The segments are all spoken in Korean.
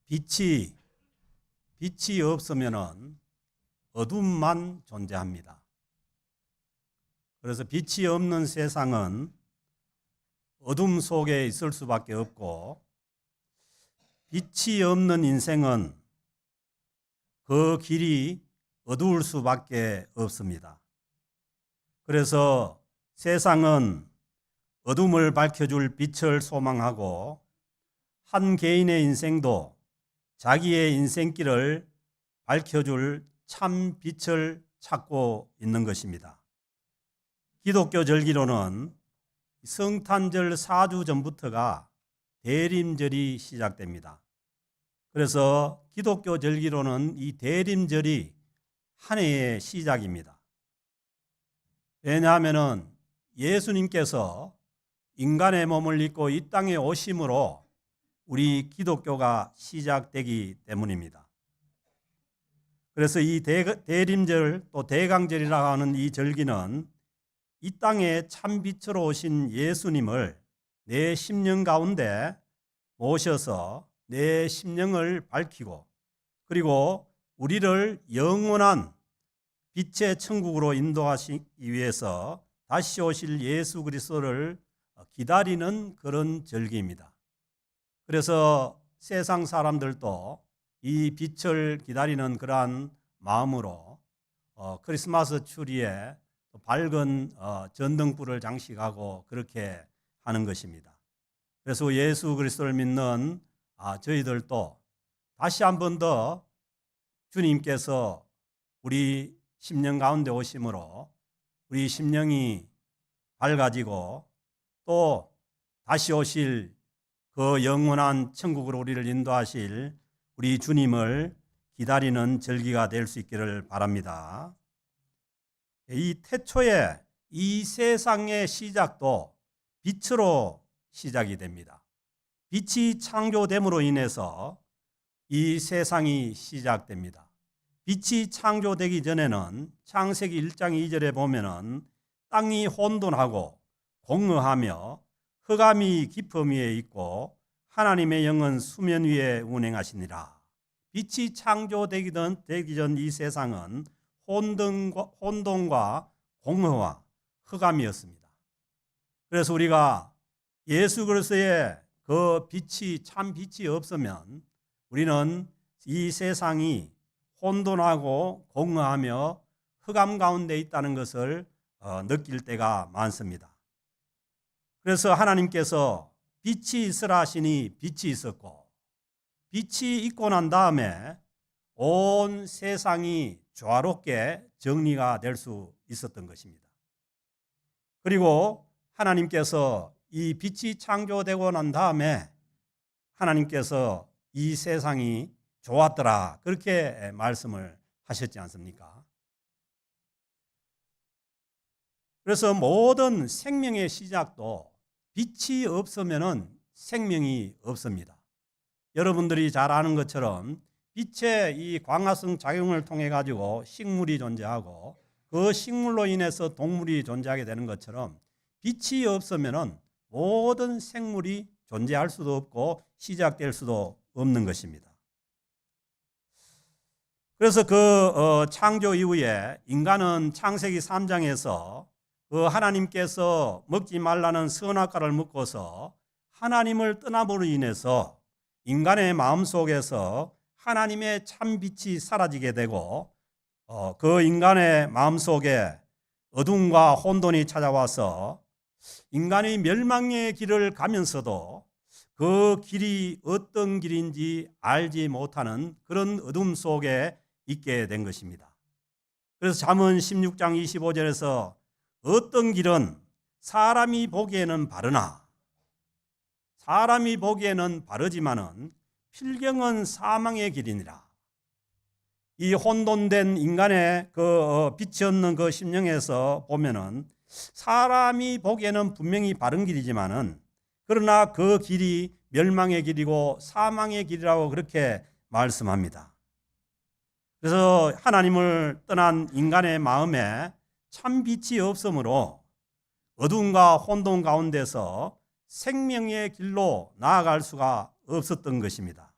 빛이 없으면은 어둠만 존재합니다. 그래서 빛이 없는 세상은 어둠 속에 있을 수밖에 없고, 빛이 없는 인생은 그 길이 어두울 수밖에 없습니다. 그래서 세상은 어둠을 밝혀줄 빛을 소망하고, 한 개인의 인생도 자기의 인생길을 밝혀줄 참 빛을 찾고 있는 것입니다. 기독교 절기로는 성탄절 4주 전부터가 대림절이 시작됩니다. 그래서 기독교 절기로는 이 대림절이 한 해의 시작입니다. 왜냐하면 예수님께서 인간의 몸을 입고 이 땅에 오심으로 우리 기독교가 시작되기 때문입니다. 그래서 이 대림절 또 대강절이라고 하는 이 절기는 이 땅에 참빛으로 오신 예수님을 내 심령 가운데 모셔서 내 심령을 밝히고, 그리고 우리를 영원한 빛의 천국으로 인도하시기 위해서 다시 오실 예수 그리스도를 기다리는 그런 절기입니다. 그래서 세상 사람들도 이 빛을 기다리는 그러한 마음으로 크리스마스 추리에 밝은 전등불을 장식하고 그렇게 하는 것입니다. 그래서 예수 그리스도를 믿는 저희들도 다시 한 번 더 주님께서 우리 심령 가운데 오심으로 우리 심령이 밝아지고, 또 다시 오실 그 영원한 천국으로 우리를 인도하실 우리 주님을 기다리는 절기가 될 수 있기를 바랍니다. 이 태초에 이 세상의 시작도 빛으로 시작이 됩니다. 빛이 창조됨으로 인해서 이 세상이 시작됩니다. 빛이 창조되기 전에는 창세기 1장 2절에 보면은 땅이 혼돈하고 공허하며 흑암이 깊음 위에 있고 하나님의 영은 수면 위에 운행하시니라. 빛이 창조되기 전 이 세상은 혼돈과 공허와 흑암이었습니다. 그래서 우리가 예수 그리스도의 그 빛이 참 빛이 없으면 우리는 이 세상이 혼돈하고 공허하며 흑암 가운데 있다는 것을 느낄 때가 많습니다. 그래서 하나님께서 빛이 있으라 하시니 빛이 있었고, 빛이 있고 난 다음에 온 세상이 조화롭게 정리가 될 수 있었던 것입니다. 그리고 하나님께서 이 빛이 창조되고 난 다음에 하나님께서 이 세상이 좋았더라, 그렇게 말씀을 하셨지 않습니까? 그래서 모든 생명의 시작도 빛이 없으면 생명이 없습니다. 여러분들이 잘 아는 것처럼 빛의 이 광합성 작용을 통해 가지고 식물이 존재하고, 그 식물로 인해서 동물이 존재하게 되는 것처럼 빛이 없으면 모든 생물이 존재할 수도 없고 시작될 수도 없는 것입니다. 그래서 그 창조 이후에 인간은 창세기 3장에서 그 하나님께서 먹지 말라는 선악과를 먹고서 하나님을 떠남으로 인해서 인간의 마음속에서 하나님의 참빛이 사라지게 되고, 그 인간의 마음속에 어둠과 혼돈이 찾아와서 인간이 멸망의 길을 가면서도 그 길이 어떤 길인지 알지 못하는 그런 어둠 속에 있게 된 것입니다. 그래서 잠언 16장 25절에서 어떤 길은 사람이 보기에는 바르나 사람이 보기에는 바르지만은 필경은 사망의 길이니라. 이 혼돈된 인간의 그 빛이 없는 그 심령에서 보면은 사람이 보기에는 분명히 바른 길이지만은, 그러나 그 길이 멸망의 길이고 사망의 길이라고 그렇게 말씀합니다. 그래서 하나님을 떠난 인간의 마음에 참 빛이 없으므로 어둠과 혼돈 가운데서 생명의 길로 나아갈 수가 없었던 것입니다.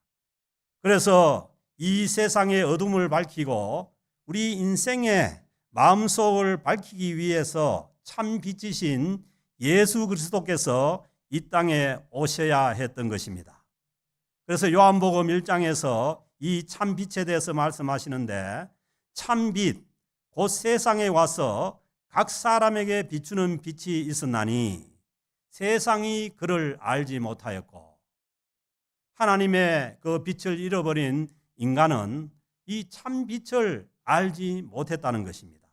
그래서 이 세상의 어둠을 밝히고 우리 인생의 마음속을 밝히기 위해서 참 빛이신 예수 그리스도께서 이 땅에 오셔야 했던 것입니다. 그래서 요한복음 1장에서 이 참 빛에 대해서 말씀하시는데, 참 빛, 곧 세상에 와서 각 사람에게 비추는 빛이 있었나니 세상이 그를 알지 못하였고, 하나님의 그 빛을 잃어버린 인간은 이 참 빛을 알지 못했다는 것입니다.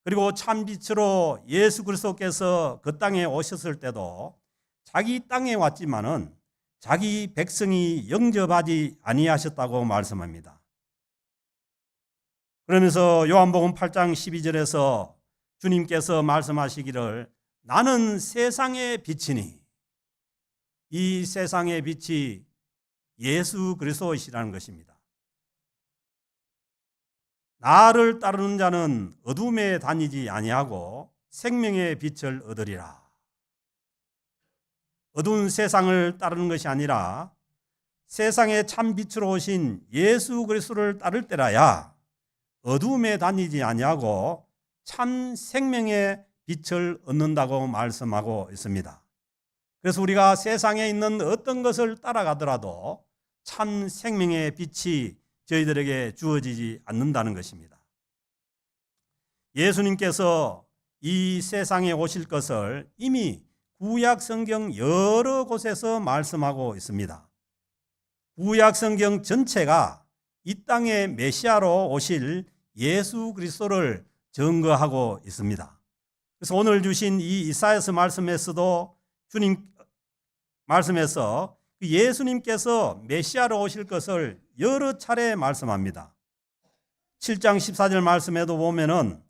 그리고 참 빛으로 예수 그리스도께서 그 땅에 오셨을 때도 자기 땅에 왔지만은 자기 백성이 영접하지 아니하셨다고 말씀합니다. 그러면서 요한복음 8장 12절에서 주님께서 말씀하시기를 나는 세상의 빛이니, 이 세상의 빛이 예수 그리스도이시라는 것입니다. 나를 따르는 자는 어둠에 다니지 아니하고 생명의 빛을 얻으리라. 어두운 세상을 따르는 것이 아니라 세상의 참 빛으로 오신 예수 그리스도를 따를 때라야 어둠에 다니지 아니하고 참 생명의 빛을 얻는다고 말씀하고 있습니다. 그래서 우리가 세상에 있는 어떤 것을 따라가더라도 참 생명의 빛이 저희들에게 주어지지 않는다는 것입니다. 예수님께서 이 세상에 오실 것을 이미 구약 성경 여러 곳에서 말씀하고 있습니다. 구약 성경 전체가 이 땅에 메시아로 오실 예수 그리스도를 증거하고 있습니다. 그래서 오늘 주신 이 이사야서 말씀에서도 주님 말씀에서 예수님께서 메시아로 오실 것을 여러 차례 말씀합니다. 7장 14절 말씀에도 보면은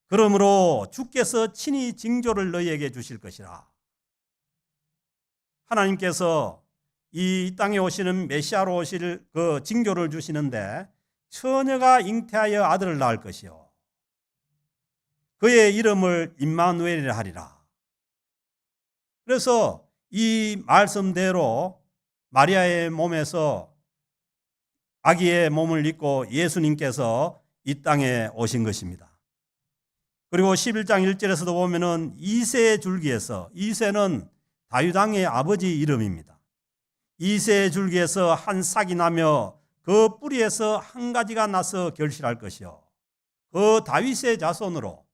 그러므로 주께서 친히 징조를 너희에게 주실 것이라. 하나님께서 이 땅에 오시는 메시아로 오실 그 징조를 주시는데, 처녀가 잉태하여 아들을 낳을 것이요 그의 이름을 임마누엘이라 하리라. 그래서 이 말씀대로 마리아의 몸에서 아기의 몸을 입고 예수님께서 이 땅에 오신 것입니다. 그리고 11장 1절에서도 보면은 이새의 줄기에서, 이새는 다윗 왕의 아버지 이름입니다. 이새의 줄기에서 한 싹이 나며 그 뿌리에서 한 가지가 나서 결실할 것이요 그 다윗의 자손으로,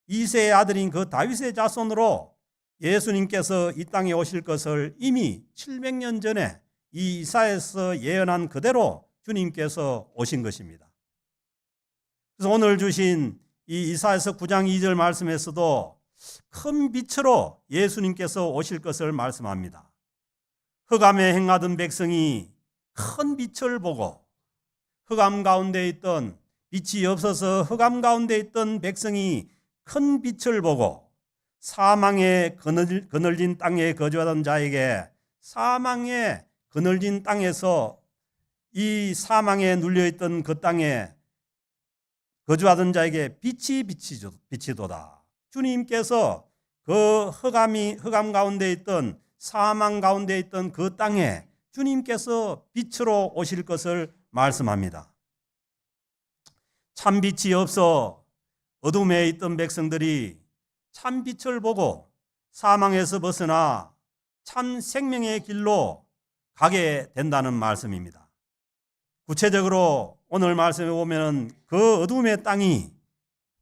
이새의 아들인 그 다윗의 자손으로 예수님께서 이 땅에 오실 것을 이미 700년 전에 이 이사야에서 예언한 그대로 주님께서 오신 것입니다. 그래서 오늘 주신 이 이사야서 9장 2절 말씀에서도 큰 빛으로 예수님께서 오실 것을 말씀합니다. 흑암에 행하던 백성이 큰 빛을 보고, 흑암 가운데 있던, 빛이 없어서 흑암 가운데 있던 백성이 큰 빛을 보고 사망의 그늘진 땅에 거주하던 자에게, 사망의 그늘진 땅에서 이 사망에 눌려있던 그 땅에 거주하던 자에게 빛이 비치도다. 주님께서 그 흑암 가운데 있던, 사망 가운데 있던 그 땅에 주님께서 빛으로 오실 것을 말씀합니다. 참 빛이 없어 어둠에 있던 백성들이 참 빛을 보고 사망에서 벗어나 참 생명의 길로 가게 된다는 말씀입니다. 구체적으로 오늘 말씀에 보면 그 어둠의 땅이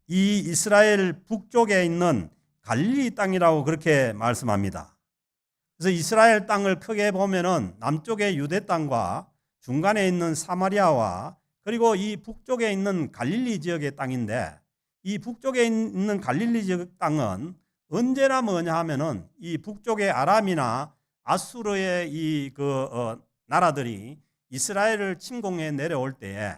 이 이스라엘 북쪽에 있는 갈릴리 땅이라고 그렇게 말씀합니다. 그래서 이스라엘 땅을 크게 보면은 남쪽의 유대 땅과 중간에 있는 사마리아와 그리고 이 북쪽에 있는 갈릴리 지역의 땅인데, 이 북쪽에 있는 갈릴리 지역 땅은 언제나 뭐냐 하면은 이 북쪽의 아람이나 아수르의 나라들이 이스라엘을 침공해 내려올 때에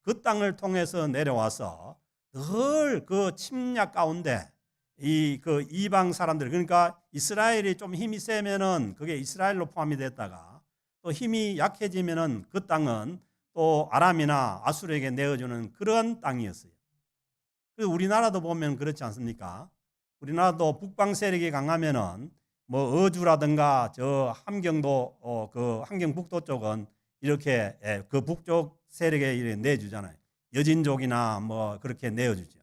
그 땅을 통해서 내려와서 늘 그 침략 가운데 그 이방 사람들, 그러니까 이스라엘이 좀 힘이 세면은 그게 이스라엘로 포함이 됐다가 또 힘이 약해지면은 그 땅은 또 아람이나 아수르에게 내어주는 그런 땅이었어요. 그래서 우리나라도 보면 그렇지 않습니까? 우리나라도 북방 세력이 강하면은 뭐 어주라든가 저 함경도 그 함경북도 쪽은 이렇게 그 북쪽 세력에 이렇게 내주잖아요. 여진족이나 뭐 그렇게 내어주죠.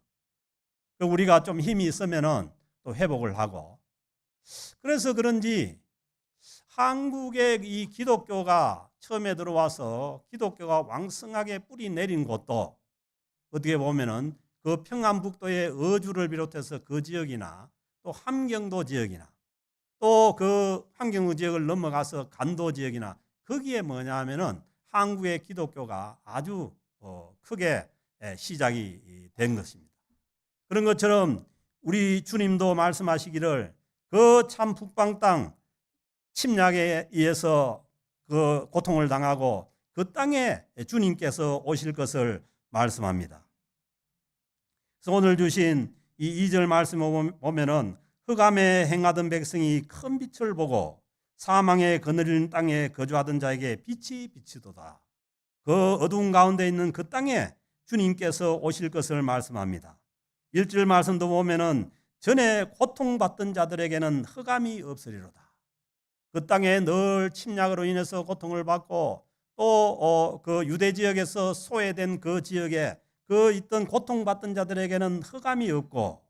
우리가 좀 힘이 있으면은 또 회복을 하고. 그래서 그런지 한국의 이 기독교가 처음에 들어와서 기독교가 왕성하게 뿌리 내린 곳도 어떻게 보면은 그 평안북도의 어주를 비롯해서 그 지역이나 또 함경도 지역이나 또 그 함경도 지역을 넘어가서 간도 지역이나 거기에 뭐냐 하면은 한국의 기독교가 아주 크게 시작이 된 것입니다. 그런 것처럼 우리 주님도 말씀하시기를 그 참 북방 땅 침략에 의해서 그 고통을 당하고 그 땅에 주님께서 오실 것을 말씀합니다. 그래서 오늘 주신 이 2절 말씀을 보면은 흑암에 행하던 백성이 큰 빛을 보고 사망의 그늘진 땅에 거주하던 자에게 빛이 비치도다. 그 어두운 가운데 있는 그 땅에 주님께서 오실 것을 말씀합니다. 1절 말씀도 보면은 전에 고통받던 자들에게는 흑암이 없으리로다. 그 땅에 늘 침략으로 인해서 고통을 받고 또 그 유대 지역에서 소외된 그 지역에 그 있던 고통받던 자들에게는 흑암이 없고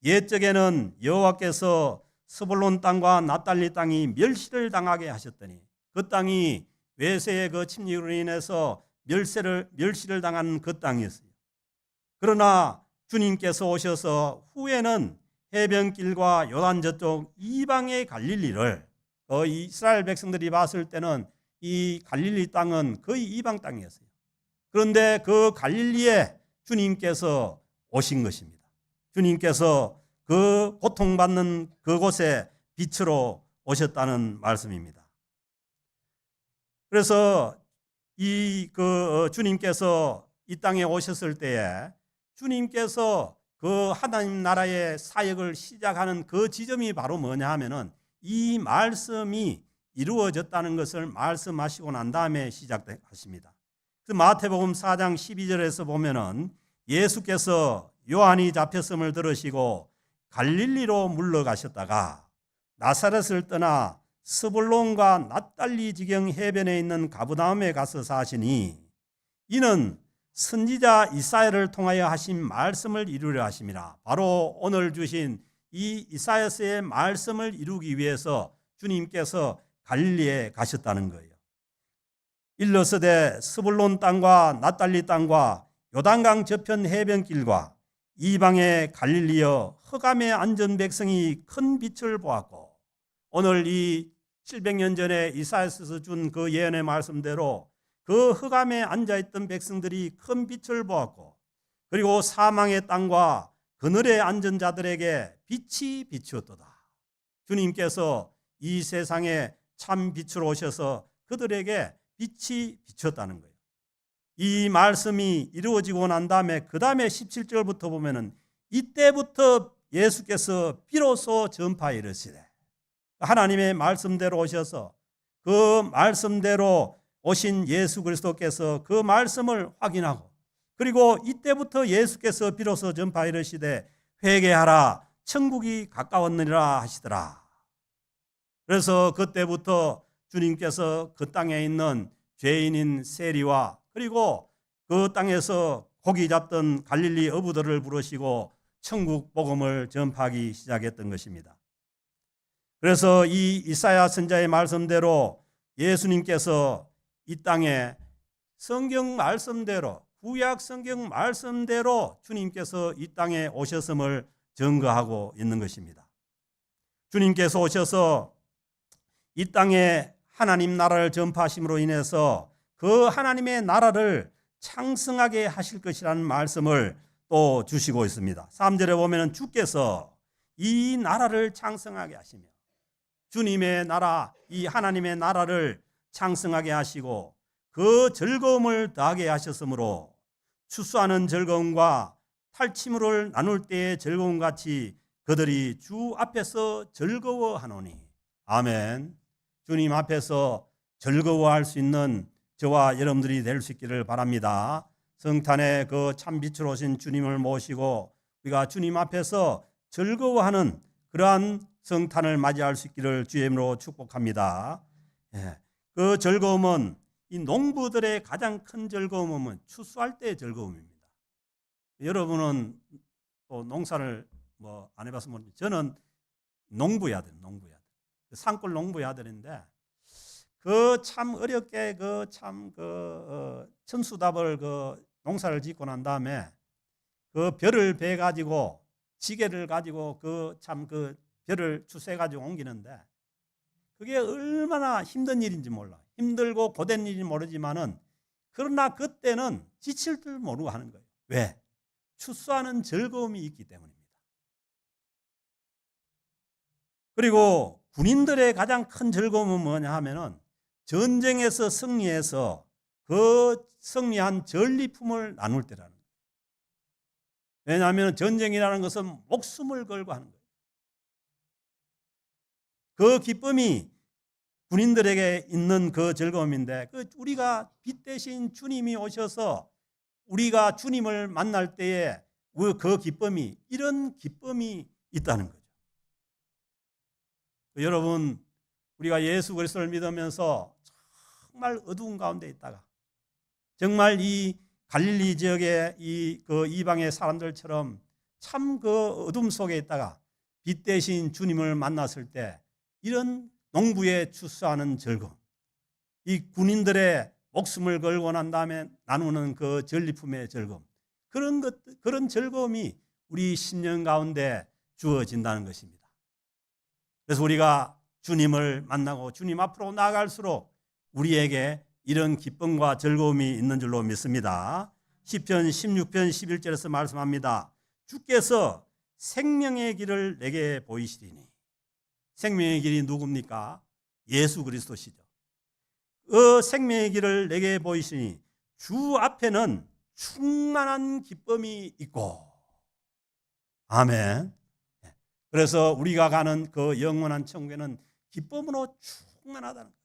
옛적에는 여호와께서 스불론 땅과 납달리 땅이 멸시를 당하게 하셨더니 그 땅이 외세의 그 침략으로 인해서 멸시를 당한 그 땅이었어요. 그러나 주님께서 오셔서 후에는 해변길과 요단 저쪽 이방의 갈릴리를 이스라엘 백성들이 봤을 때는 이 갈릴리 땅은 거의 이방 땅이었어요. 그런데 그 갈릴리에 주님께서 오신 것입니다. 주님께서 그 고통받는 그곳에 빛으로 오셨다는 말씀입니다. 그래서 주님께서 이 땅에 오셨을 때에 주님께서 그 하나님 나라의 사역을 시작하는 그 지점이 바로 뭐냐 하면은 이 말씀이 이루어졌다는 것을 말씀하시고 난 다음에 시작하십니다. 그 마태복음 4장 12절에서 보면은 예수께서 요한이 잡혔음을 들으시고 갈릴리로 물러가셨다가 나사렛을 떠나 스불론과 납달리 지경 해변에 있는 가브나움에 가서 사시니 이는 선지자 이사야를 통하여 하신 말씀을 이루려 하심이라. 바로 오늘 주신 이 이사야서의 말씀을 이루기 위해서 주님께서 갈릴리에 가셨다는 거예요. 일러서되 스불론 땅과 납달리 땅과 요단강 저편 해변길과 이방의 갈릴리여 흑암에 앉은 백성이 큰 빛을 보았고, 오늘 이 700년 전에 이사야서에서 준 그 예언의 말씀대로 그 흑암에 앉아있던 백성들이 큰 빛을 보았고, 그리고 사망의 땅과 그늘에 앉은 자들에게 빛이 비추었도다. 주님께서 이 세상에 참 빛으로 오셔서 그들에게 빛이 비쳤다는 거예요. 이 말씀이 이루어지고 난 다음에 그 다음에 17절부터 보면은 이때부터 예수께서 비로소 전파에 이르시되 하나님의 말씀대로 오셔서 그 말씀대로 오신 예수 그리스도께서 그 말씀을 확인하고, 그리고 이때부터 예수께서 비로소 전파에 이르시되 회개하라 천국이 가까웠느니라 하시더라. 그래서 그때부터 주님께서 그 땅에 있는 죄인인 세리와 그리고 그 땅에서 고기 잡던 갈릴리 어부들을 부르시고 천국 복음을 전파하기 시작했던 것입니다. 그래서 이 이사야 선지자의 말씀대로 예수님께서 이 땅에 성경 말씀대로, 구약 성경 말씀대로 주님께서 이 땅에 오셨음을 증거하고 있는 것입니다. 주님께서 오셔서 이 땅에 하나님 나라를 전파하심으로 인해서 그 하나님의 나라를 창성하게 하실 것이라는 말씀을 또 주시고 있습니다. 3절에 보면 주께서 이 나라를 창성하게 하시며, 주님의 나라, 이 하나님의 나라를 창성하게 하시고 그 즐거움을 더하게 하셨으므로 추수하는 즐거움과 탈취물을 나눌 때의 즐거움 같이 그들이 주 앞에서 즐거워하노니. 아멘. 주님 앞에서 즐거워할 수 있는 저와 여러분들이 될 수 있기를 바랍니다. 성탄의 그 참빛으로 오신 주님을 모시고 우리가 주님 앞에서 즐거워하는 그러한 성탄을 맞이할 수 있기를 주의 이름으로 축복합니다. 그 즐거움은 이 농부들의 가장 큰 즐거움은 추수할 때의 즐거움입니다. 여러분은 또 농사를 뭐 안 해봐서 모르지만 저는 농부의 아들, 산골 농부의 아들인데 그 참 어렵게 천수답을 농사를 짓고 난 다음에 그 벼를 베 가지고 지게를 가지고 그 벼를 추수해 가지고 옮기는데 그게 얼마나 힘든 일인지 몰라. 힘들고 고된 일인지 모르지만은 그러나 그때는 지칠 줄 모르고 하는 거예요. 왜? 추수하는 즐거움이 있기 때문입니다. 그리고 군인들의 가장 큰 즐거움은 뭐냐 하면은 전쟁에서 승리해서 그 승리한 전리품을 나눌 때라는 거예요. 왜냐하면 전쟁이라는 것은 목숨을 걸고 하는 거예요. 그 기쁨이 군인들에게 있는 그 즐거움인데 우리가 빛 대신 주님이 오셔서 우리가 주님을 만날 때에 그 기쁨이 이런 기쁨이 있다는 거죠. 여러분 우리가 예수 그리스도를 믿으면서 정말 어두운 가운데 있다가 정말 이 갈릴리 지역의 이방의 사람들처럼 참 그 어둠 속에 있다가 빛 대신 주님을 만났을 때 이런 농부에 추수하는 즐거움, 이 군인들의 목숨을 걸고 난 다음에 나누는 그 전리품의 즐거움, 그런 즐거움이 우리 심령 가운데 주어진다는 것입니다. 그래서 우리가 주님을 만나고 주님 앞으로 나아갈수록 우리에게 이런 기쁨과 즐거움이 있는 줄로 믿습니다. 시편 16편 11절에서 말씀합니다. 주께서 생명의 길을 내게 보이시리니. 생명의 길이 누굽니까? 예수 그리스도시죠. 그 생명의 길을 내게 보이시니 주 앞에는 충만한 기쁨이 있고. 아멘. 그래서 우리가 가는 그 영원한 천국에는 기쁨으로 충만하다는 거예요.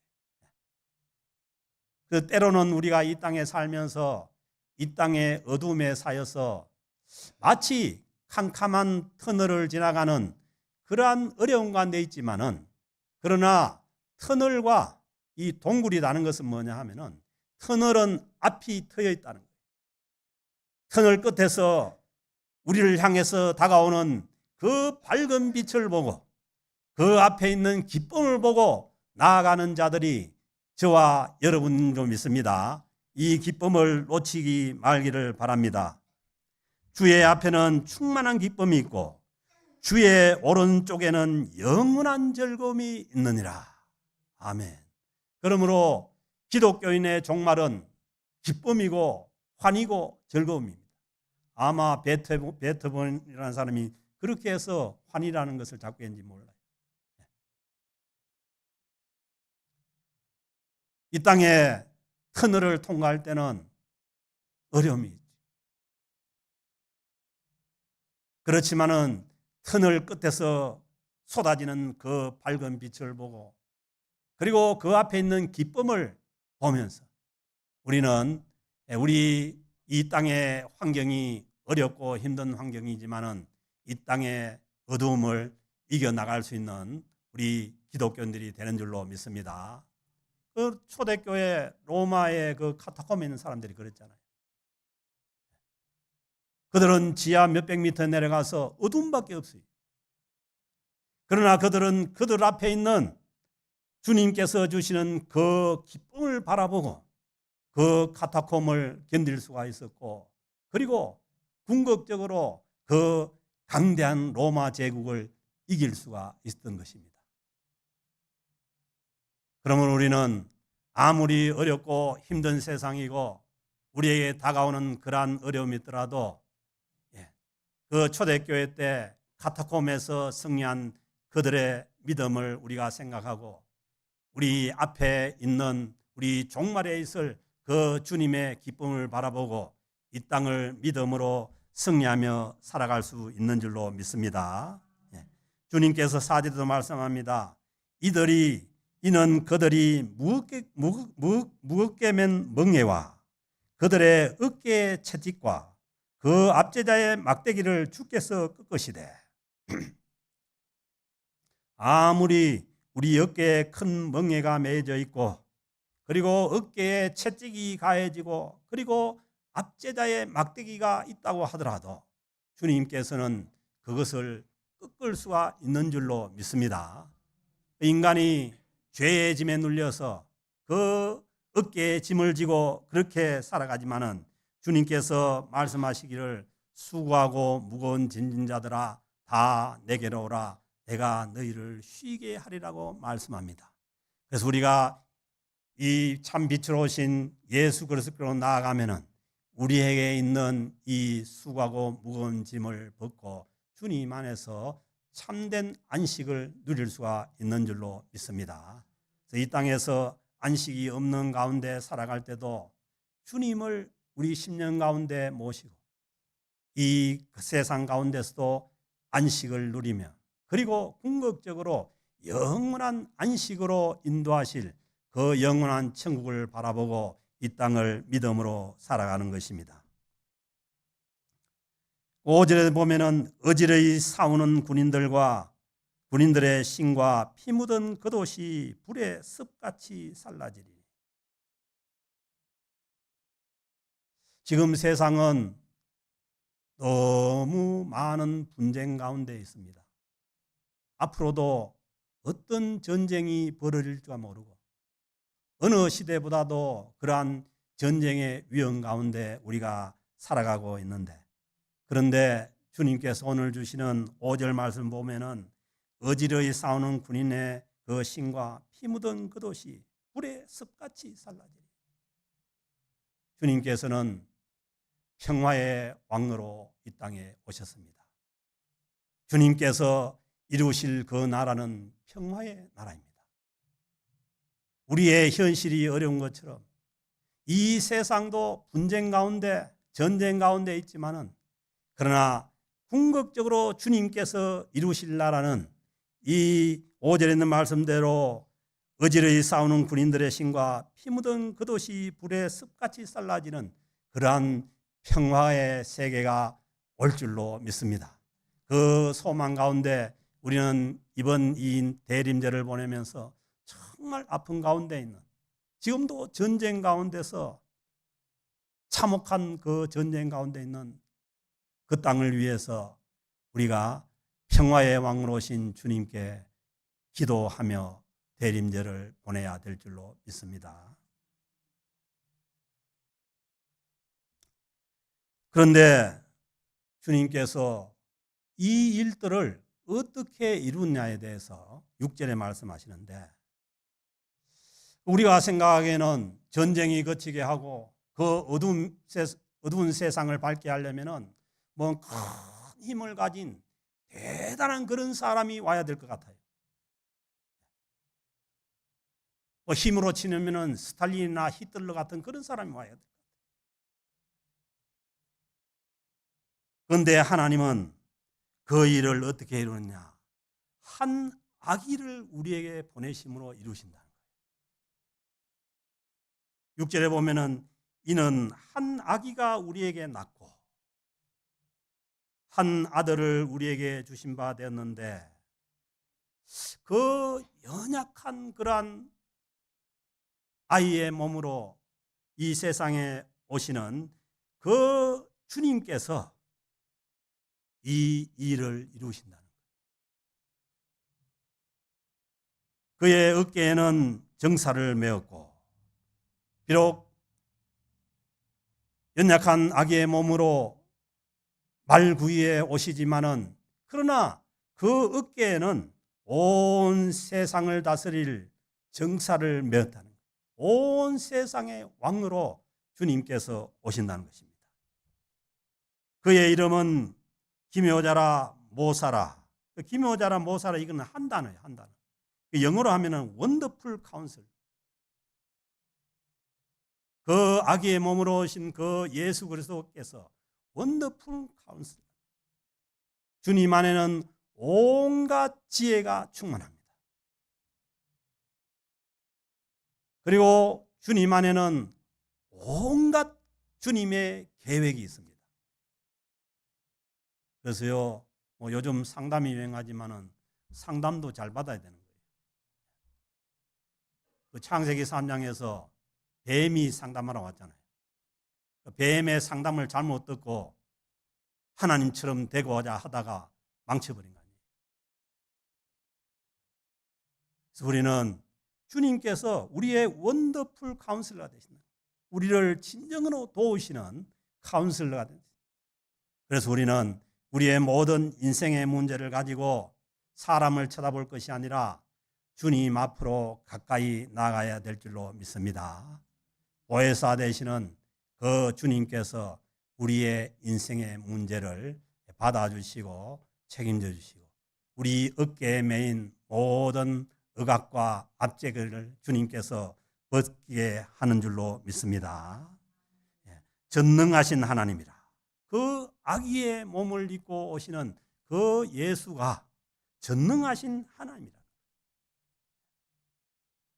그 때로는 우리가 이 땅에 살면서 이 땅의 어둠에 사여서 마치 캄캄한 터널을 지나가는 그러한 어려움 가운데 있지만은, 그러나 터널과 이 동굴이 다른 것은 뭐냐 하면은 터널은 앞이 트여 있다는 거예요. 터널 끝에서 우리를 향해서 다가오는 그 밝은 빛을 보고 그 앞에 있는 기쁨을 보고 나아가는 자들이 저와 여러분인 줄 믿습니다. 이 기쁨을 놓치기 말기를 바랍니다. 주의 앞에는 충만한 기쁨이 있고 주의 오른쪽에는 영원한 즐거움이 있느니라. 아멘. 그러므로 기독교인의 종말은 기쁨이고 환희고 즐거움입니다. 아마 베토벤이라는 사람이 그렇게 해서 환희라는 것을 자꾸 했는지 몰라요. 이 땅에 터널을 통과할 때는 어려움이 있죠. 그렇지만은 터널 끝에서 쏟아지는 그 밝은 빛을 보고 그리고 그 앞에 있는 기쁨을 보면서 우리는 우리 이 땅의 환경이 어렵고 힘든 환경이지만은 이 땅의 어두움을 이겨나갈 수 있는 우리 기독교인들이 되는 줄로 믿습니다. 그 초대교회 로마의 그 카타콤에 있는 사람들이 그랬잖아요. 그들은 지하 몇백 미터 내려가서 어둠밖에 없어요. 그러나 그들은 그들 앞에 있는 주님께서 주시는 그 기쁨을 바라보고 그 카타콤을 견딜 수가 있었고, 그리고 궁극적으로 그 강대한 로마 제국을 이길 수가 있었던 것입니다. 그러면 우리는 아무리 어렵고 힘든 세상이고 우리에게 다가오는 그러한 어려움이 있더라도 그 초대교회 때 카타콤에서 승리한 그들의 믿음을 우리가 생각하고 우리 앞에 있는 우리 종말에 있을 그 주님의 기쁨을 바라보고 이 땅을 믿음으로 승리하며 살아갈 수 있는 줄로 믿습니다. 주님께서 4절에도 말씀합니다. 이는 그들이 무겁게 맨 멍에와 그들의 어깨의 채찍과 그 압제자의 막대기를 주께서 꺾으시되 아무리 우리 어깨에 큰 멍에가 매어져 있고 그리고 어깨에 채찍이 가해지고 그리고 압제자의 막대기가 있다고 하더라도 주님께서는 그것을 꺾을 수가 있는 줄로 믿습니다. 인간이 죄의 짐에 눌려서 그 어깨에 짐을 지고 그렇게 살아가지만은 주님께서 말씀하시기를 수고하고 무거운 짐진 자들아 다 내게로 오라 내가 너희를 쉬게 하리라고 말씀합니다. 그래서 우리가 이 참 빛으로 오신 예수 그리스도로 나아가면은 우리에게 있는 이 수고하고 무거운 짐을 벗고 주님 안에서 참된 안식을 누릴 수가 있는 줄로 믿습니다. 이 땅에서 안식이 없는 가운데 살아갈 때도 주님을 우리 심령 가운데 모시고 이 세상 가운데서도 안식을 누리며 그리고 궁극적으로 영원한 안식으로 인도하실 그 영원한 천국을 바라보고 이 땅을 믿음으로 살아가는 것입니다. 5절에 보면은 어지러이 싸우는 군인들과 군인들의 신과 피 묻은 겉옷이 불에 습같이 살라지리. 지금 세상은 너무 많은 분쟁 가운데 있습니다. 앞으로도 어떤 전쟁이 벌어질지가 모르고 어느 시대보다도 그러한 전쟁의 위험 가운데 우리가 살아가고 있는데 그런데 주님께서 오늘 주시는 5절 말씀 보면은 어지러이 싸우는 군인의 그 신과 피 묻은 겉옷이 불에 습같이 살라지리. 주님께서는 평화의 왕으로 이 땅에 오셨습니다. 주님께서 이루실 그 나라는 평화의 나라입니다. 우리의 현실이 어려운 것처럼 이 세상도 분쟁 가운데 전쟁 가운데 있지만은 그러나 궁극적으로 주님께서 이루실 나라는 이 5절에 있는 말씀대로 어지러이 싸우는 군인들의 신과 피 묻은 겉옷이 불에 습같이 살라지는 그러한 평화의 세계가 올 줄로 믿습니다. 그 소망 가운데 우리는 이번 이 대림절을 보내면서 정말 아픈 가운데 있는 지금도 전쟁 가운데서 참혹한 그 전쟁 가운데 있는 그 땅을 위해서 우리가 평화의 왕으로 오신 주님께 기도하며 대림절을 보내야 될 줄로 믿습니다. 그런데 주님께서 이 일들을 어떻게 이루느냐에 대해서 6절에 말씀하시는데 우리가 생각하기에는 전쟁이 거치게 하고 그 어두운 세상을 밝게 하려면은 뭐 큰 힘을 가진 대단한 그런 사람이 와야 될 것 같아요. 뭐 힘으로 치면은 스탈린이나 히틀러 같은 그런 사람이 와야 돼요. 그런데 하나님은 그 일을 어떻게 이루느냐? 한 아기를 우리에게 보내심으로 이루신다는 거예요. 6절에 보면은 이는 한 아기가 우리에게 낳고 한 아들을 우리에게 주신 바 되었는데 그 연약한 그러한 아이의 몸으로 이 세상에 오시는 그 주님께서 이 일을 이루신다는 거예요. 그의 어깨에는 정사를 메었고 비록 연약한 아기의 몸으로 말구이에 오시지만은 그러나 그 어깨에는 온 세상을 다스릴 정사를 메었다는 거예요. 온 세상의 왕으로 주님께서 오신다는 것입니다. 그의 이름은 기묘자라 모사라. 기묘자라 모사라 이거는 한 단어예요. 한 단어. 영어로 하면은 원더풀 카운슬. 그 아기의 몸으로 오신 그 예수 그리스도께서 원더풀 카운슬. 주님 안에는 온갖 지혜가 충만합니다. 그리고 주님 안에는 온갖 주님의 계획이 있습니다. 그래서요, 뭐 요즘 상담이 유행하지만은 상담도 잘 받아야 되는 거예요. 그 창세기 3장에서 뱀이 상담하러 왔잖아요. 뱀의 상담을 잘못 듣고 하나님처럼 되고자 하다가 망쳐버린 거 아니에요. 그래서 우리는 주님께서 우리의 원더풀 카운슬러가 되신다. 우리를 진정으로 도우시는 카운슬러가 되신다. 그래서 우리는 우리의 모든 인생의 문제를 가지고 사람을 쳐다볼 것이 아니라 주님 앞으로 가까이 나가야 될 줄로 믿습니다. 보혜사 되시는 그 주님께서 우리의 인생의 문제를 받아주시고 책임져 주시고 우리 어깨에 메인 모든 억압과 압제를 주님께서 벗기게 하는 줄로 믿습니다. 전능하신 하나님이라. 그 아기의 몸을 입고 오시는 그 예수가 전능하신 하나님이라.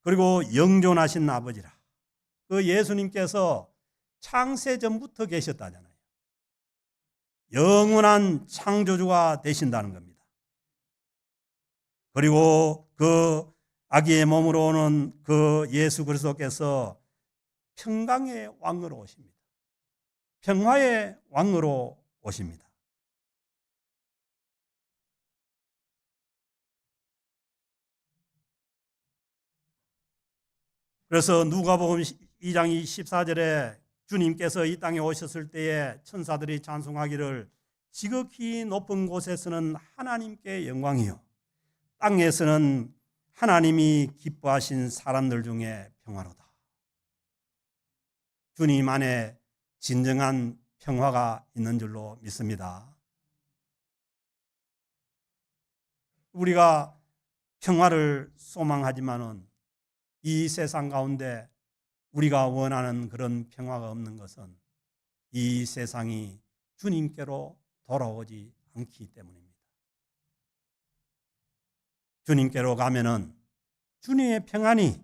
그리고 영존하신 아버지라. 그 예수님께서 창세 전부터 계셨다잖아요. 영원한 창조주가 되신다는 겁니다. 그리고 그 아기의 몸으로 오는 그 예수 그리스도께서 평강의 왕으로 오십니다. 평화의 왕으로 오십니다. 그래서 누가복음 2장 14절에 주님께서 이 땅에 오셨을 때에 천사들이 찬송하기를 지극히 높은 곳에서는 하나님께 영광이요 땅에서는 하나님이 기뻐하신 사람들 중에 평화로다. 주님 안에 진정한 평화가 있는 줄로 믿습니다. 우리가 평화를 소망하지만은 이 세상 가운데 우리가 원하는 그런 평화가 없는 것은 이 세상이 주님께로 돌아오지 않기 때문입니다. 주님께로 가면은 주님의 평안이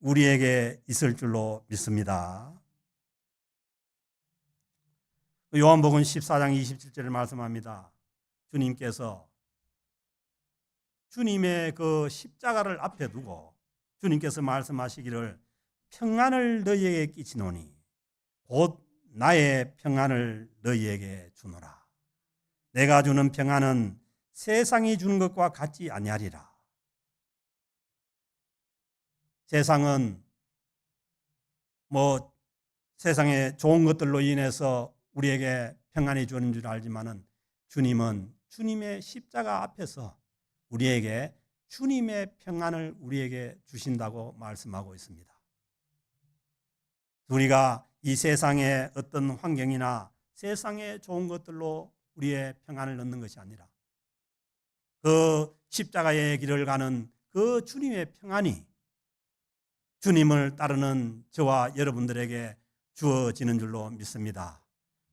우리에게 있을 줄로 믿습니다. 요한복음 14장 27절을 말씀합니다. 주님께서 주님의 그 십자가를 앞에 두고 주님께서 말씀하시기를 평안을 너희에게 끼치노니 곧 나의 평안을 너희에게 주노라. 내가 주는 평안은 세상이 주는 것과 같지 아니하리라. 세상은 세상의 좋은 것들로 인해서 우리에게 평안이 주는 줄 알지만은 주님은 주님의 십자가 앞에서 우리에게 주님의 평안을 우리에게 주신다고 말씀하고 있습니다. 우리가 이 세상의 어떤 환경이나 세상의 좋은 것들로 우리의 평안을 얻는 것이 아니라 그 십자가의 길을 가는 그 주님의 평안이 주님을 따르는 저와 여러분들에게 주어지는 줄로 믿습니다.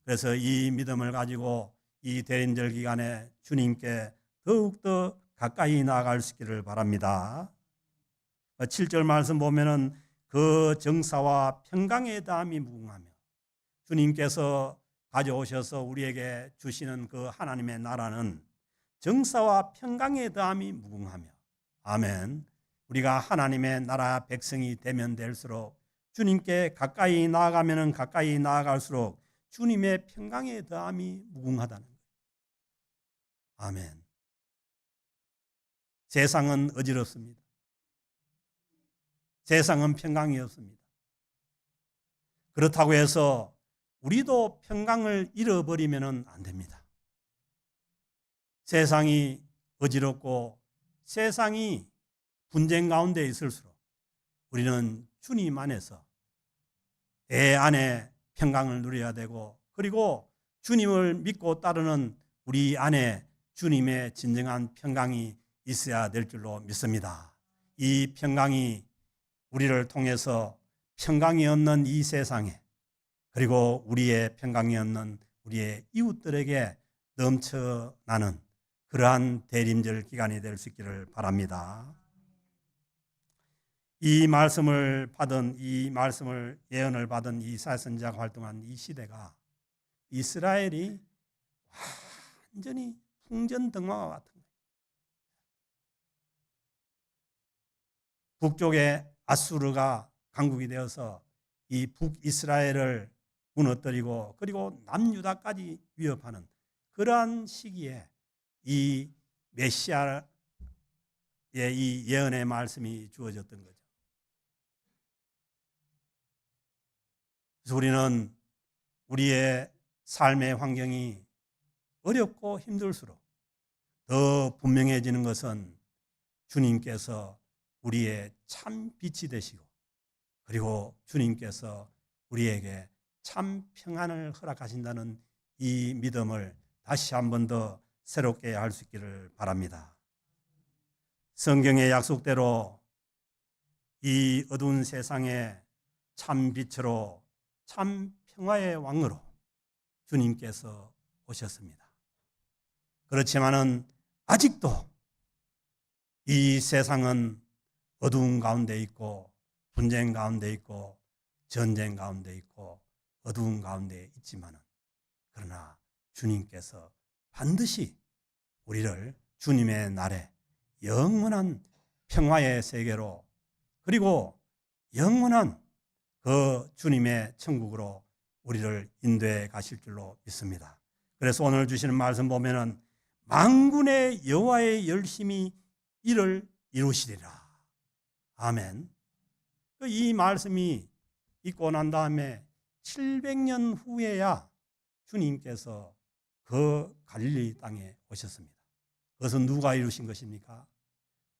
그래서 이 믿음을 가지고 이 대인절 기간에 주님께 더욱더 가까이 나아갈 수 있기를 바랍니다. 7절 말씀 보면은 그 정사와 평강의 다함이 무궁하며 주님께서 가져오셔서 우리에게 주시는 그 하나님의 나라는 정사와 평강의 다함이 무궁하며 아멘. 우리가 하나님의 나라 백성이 되면 될수록 주님께 가까이 나아가면 가까이 나아갈수록 주님의 평강의 다함이 무궁하다는 거예요. 아멘. 세상은 어지럽습니다. 세상은 평강이 없습니다. 그렇다고 해서 우리도 평강을 잃어버리면 안 됩니다. 세상이 어지럽고 세상이 분쟁 가운데 있을수록 우리는 주님 안에서 내 안에 평강을 누려야 되고 그리고 주님을 믿고 따르는 우리 안에 주님의 진정한 평강이 있어야 될 줄로 믿습니다. 이 평강이 우리를 통해서 평강이 없는 이 세상에 그리고 우리의 평강이 없는 우리의 이웃들에게 넘쳐나는 그러한 대림절 기간이 될 수 있기를 바랍니다. 이 말씀을 예언을 받은 이사야 선지자가 활동한 이 시대가 이스라엘이 완전히 풍전등화와 같은 거예요. 북쪽에 아수르가 강국이 되어서 이 북이스라엘을 무너뜨리고 그리고 남유다까지 위협하는 그러한 시기에 이 메시아의 이 예언의 말씀이 주어졌던 거죠. 그래서 우리는 우리의 삶의 환경이 어렵고 힘들수록 더 분명해지는 것은 주님께서 우리의 참 빛이 되시고 그리고 주님께서 우리에게 참 평안을 허락하신다는 이 믿음을 다시 한 번 더 새롭게 할 수 있기를 바랍니다. 성경의 약속대로 이 어두운 세상에 참 빛으로 참 평화의 왕으로 주님께서 오셨습니다. 그렇지만은 아직도 이 세상은 어두운 가운데 있고 분쟁 가운데 있고 전쟁 가운데 있고 어두운 가운데 있지만은 그러나 주님께서 반드시 우리를 주님의 날에 영원한 평화의 세계로 그리고 영원한 그 주님의 천국으로 우리를 인도해 가실 줄로 믿습니다. 그래서 오늘 주시는 말씀 보면은 만군의 여호와의 열심히 이를 이루시리라. 아멘. 이 말씀이 있고 난 다음에 700년 후에야 주님께서 그 갈릴리 땅에 오셨습니다. 그것은 누가 이루신 것입니까?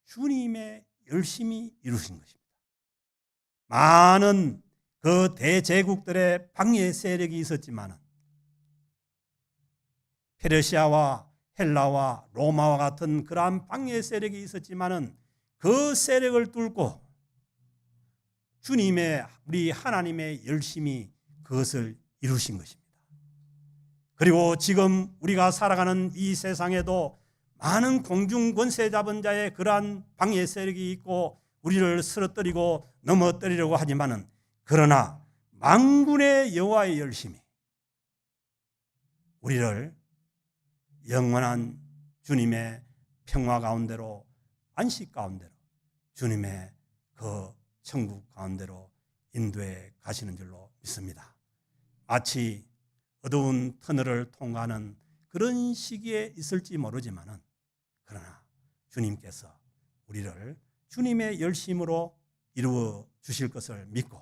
주님의 열심히 이루신 것입니다. 많은 그 대제국들의 방해 세력이 있었지만은 페르시아와 헬라와 로마와 같은 그러한 방해 세력이 있었지만은 그 세력을 뚫고 주님의 우리 하나님의 열심히 그것을 이루신 것입니다. 그리고 지금 우리가 살아가는 이 세상에도 많은 공중 권세 잡은 자의 그러한 방해 세력이 있고 우리를 쓰러뜨리고 넘어뜨리려고 하지만은 그러나 만군의 여호와의 열심히 우리를 영원한 주님의 평화 가운데로 안식 가운데로 주님의 그 천국 가운데로 인도해 가시는 줄로 믿습니다. 마치 어두운 터널을 통과하는 그런 시기에 있을지 모르지만은 그러나 주님께서 우리를 주님의 열심으로 이루어 주실 것을 믿고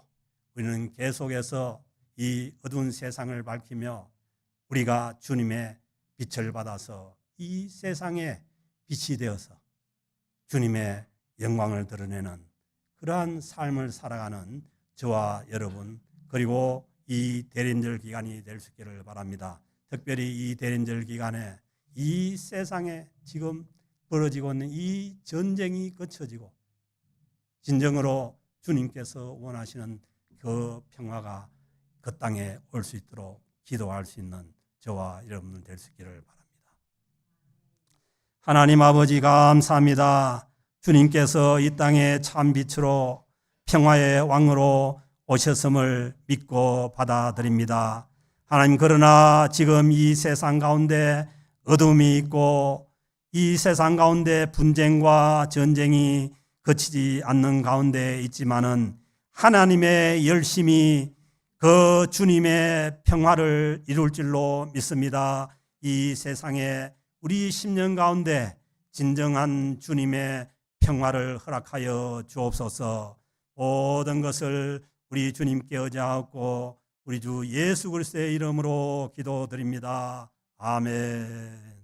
우리는 계속해서 이 어두운 세상을 밝히며 우리가 주님의 빛을 받아서 이 세상에 빛이 되어서 주님의 영광을 드러내는 그러한 삶을 살아가는 저와 여러분 그리고 이 대림절 기간이 될 수 있기를 바랍니다. 특별히 이 대림절 기간에 이 세상에 지금 벌어지고 있는 이 전쟁이 그쳐지고 진정으로 주님께서 원하시는 그 평화가 그 땅에 올 수 있도록 기도할 수 있는 저와 여러분들 될 수 있기를 바랍니다. 하나님 아버지 감사합니다. 주님께서 이 땅에 참 빛으로 평화의 왕으로 오셨음을 믿고 받아들입니다. 하나님 그러나 지금 이 세상 가운데 어둠이 있고 이 세상 가운데 분쟁과 전쟁이 그치지 않는 가운데 있지만은 하나님의 열심히 그 주님의 평화를 이룰 줄로 믿습니다. 이 세상에 우리 10년 가운데 진정한 주님의 평화를 허락하여 주옵소서. 모든 것을 우리 주님께 의지하고 우리 주 예수 그리스도의 이름으로 기도드립니다. 아멘.